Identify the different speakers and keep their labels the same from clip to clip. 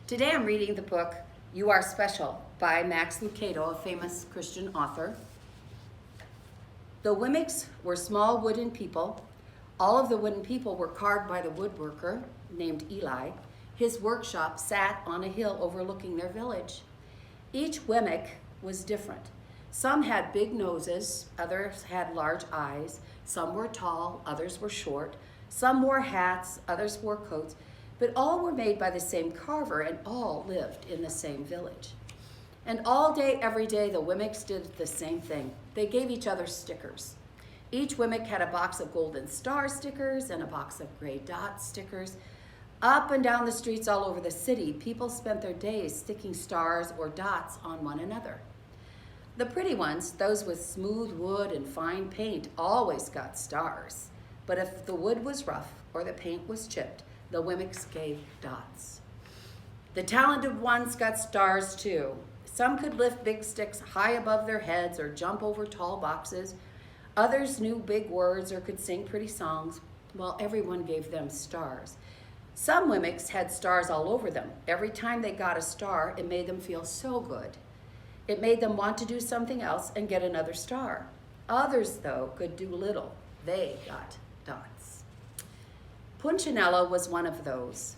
Speaker 1: Today I'm reading the book, You Are Special by Max Lucado, a famous Christian author. The Wemmicks were small wooden people. All of the wooden people were carved by the woodworker named Eli. His workshop sat on a hill overlooking their village. Each Wemmick was different. Some had big noses, others had large eyes. Some were tall, others were short. Some wore hats, others wore coats. But all were made by the same carver and all lived in the same village. And all day, every day, the Wemmicks did the same thing. They gave each other stickers. Each Wemmick had a box of golden star stickers and a box of gray dot stickers. Up and down the streets all over the city, people spent their days sticking stars or dots on one another. The pretty ones, those with smooth wood and fine paint, always got stars. But if the wood was rough or the paint was chipped, the Wemmicks gave dots. The talented ones got stars too. Some could lift big sticks high above their heads or jump over tall boxes. Others knew big words or could sing pretty songs. Well, everyone gave them stars. Some Wemmicks had stars all over them. Every time they got a star, it made them feel so good. It made them want to do something else and get another star. Others, though, could do little. They got dots. Punchinello was one of those.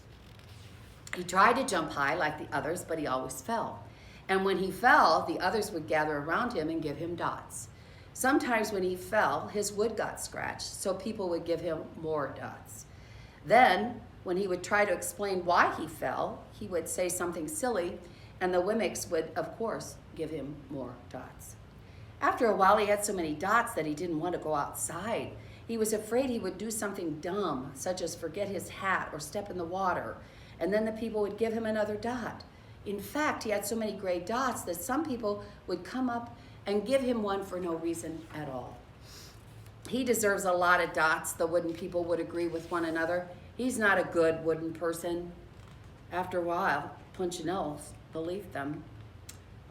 Speaker 1: He tried to jump high like the others, but he always fell. And when he fell, the others would gather around him and give him dots. Sometimes when he fell, his wood got scratched, so people would give him more dots. Then, when he would try to explain why he fell, he would say something silly, and the Wemmicks would, of course, give him more dots. After a while, he had so many dots that he didn't want to go outside. He was afraid he would do something dumb, such as forget his hat or step in the water, and then the people would give him another dot. In fact, he had so many gray dots that some people would come up and give him one for no reason at all. He deserves a lot of dots, the wooden people would agree with one another. He's not a good wooden person. After a while, Punchinello believed them.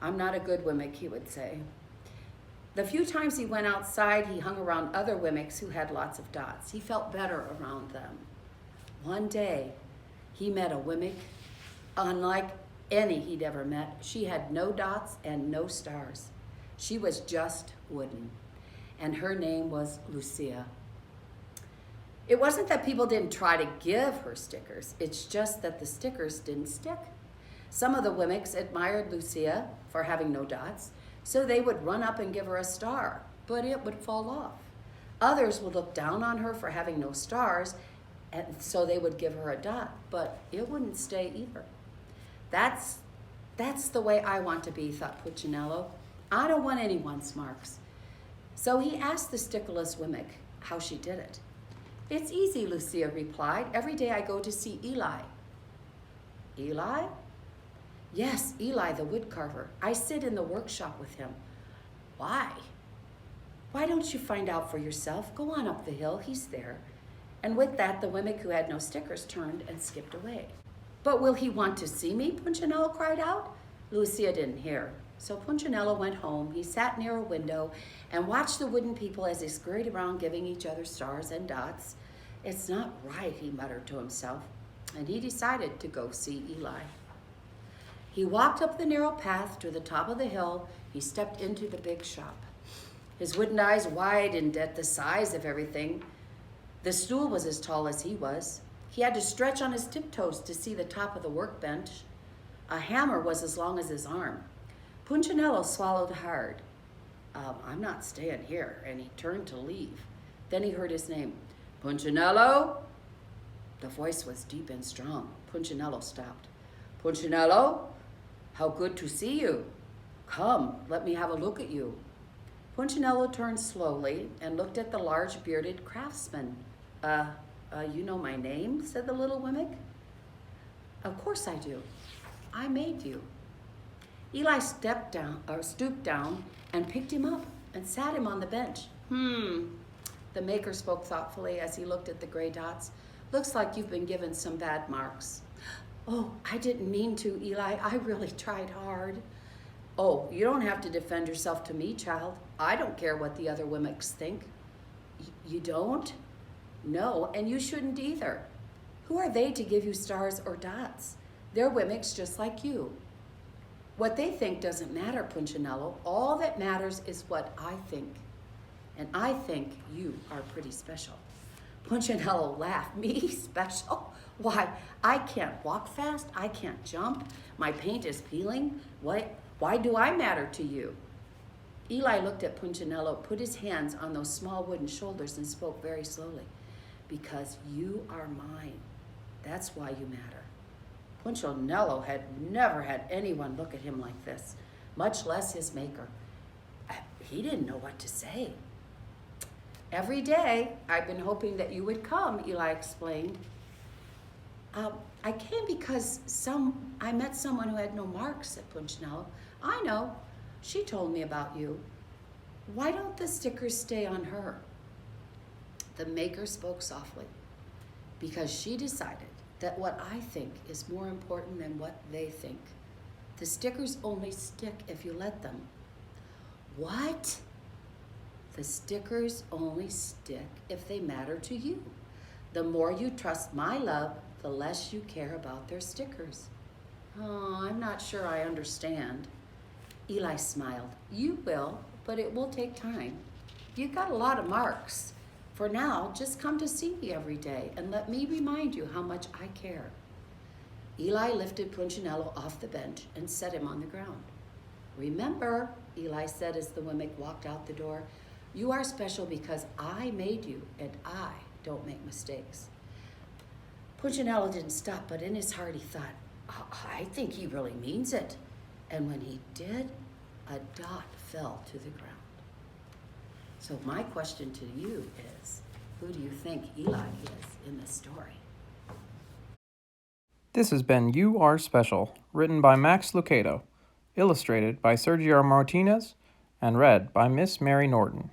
Speaker 1: I'm not a good Wemmick, he would say. The few times he went outside, he hung around other Wemmicks who had lots of dots. He felt better around them. One day, he met a Wemmick unlike any he'd ever met. She had no dots and no stars. She was just wooden, and her name was Lucia. It wasn't that people didn't try to give her stickers. It's just that the stickers didn't stick. Some of the Wemmicks admired Lucia for having no dots, so they would run up and give her a star, but it would fall off. Others would look down on her for having no stars, and so they would give her a dot, but it wouldn't stay either. That's the way I want to be, thought Punchinello. I don't want anyone's marks. So he asked the stickerless Wemmick how she did it. It's easy, Lucia replied. Every day I go to see Eli. Eli? Yes, Eli the woodcarver. I sit in the workshop with him. Why? Why don't you find out for yourself? Go on up the hill, he's there. And with that, the Wemmick who had no stickers turned and skipped away. But will he want to see me? Punchinello cried out. Lucia didn't hear. So Punchinello went home. He sat near a window and watched the wooden people as they scurried around giving each other stars and dots. It's not right, he muttered to himself, and he decided to go see Eli. He walked up the narrow path to the top of the hill. He stepped into the big shop. His wooden eyes widened at the size of everything. The stool was as tall as he was. He had to stretch on his tiptoes to see the top of the workbench. A hammer was as long as his arm. Punchinello swallowed hard. I'm not staying here, and he turned to leave. Then he heard his name. Punchinello? The voice was deep and strong. Punchinello stopped. Punchinello? How good to see you. Come, let me have a look at you. Punchinello turned slowly and looked at the large bearded craftsman. You know my name? Said the little Wemmick. Of course I do. I made you. Eli stooped down and picked him up and sat him on the bench. The maker spoke thoughtfully as he looked at the gray dots. Looks like you've been given some bad marks. Oh, I didn't mean to, Eli. I really tried hard. Oh, you don't have to defend yourself to me, child. I don't care what the other Wemmicks think. You don't? No, and you shouldn't either. Who are they to give you stars or dots? They're Wemmicks just like you. What they think doesn't matter, Punchinello. All that matters is what I think. And I think you are pretty special. Punchinello laughed. Me special? Why, I can't walk fast. I can't jump. My paint is peeling. Why do I matter to you? Eli looked at Punchinello, put his hands on those small wooden shoulders, and spoke very slowly. Because you are mine. That's why you matter. Punchinello had never had anyone look at him like this, much less his maker. He didn't know what to say. Every day, I've been hoping that you would come, Eli explained. I came because I met someone who had no marks, said Punchinello. I know. She told me about you. Why don't the stickers stay on her? The maker spoke softly. Because she decided that what I think is more important than what they think. The stickers only stick if you let them. What? The stickers only stick if they matter to you. The more you trust my love, the less you care about their stickers. Oh, I'm not sure I understand. Eli smiled. You will, but it will take time. You've got a lot of marks. For now, just come to see me every day and let me remind you how much I care. Eli lifted Punchinello off the bench and set him on the ground. Remember, Eli said as the Wemmick walked out the door, you are special because I made you and I don't make mistakes. Punchinello didn't stop, but in his heart he thought, I think he really means it. And when he did, a dot fell to the ground. So my question to you is, who do you think Eli is in this story?
Speaker 2: This has been You Are Special, written by Max Lucado, illustrated by Sergio Martinez, and read by Miss Mary Norton.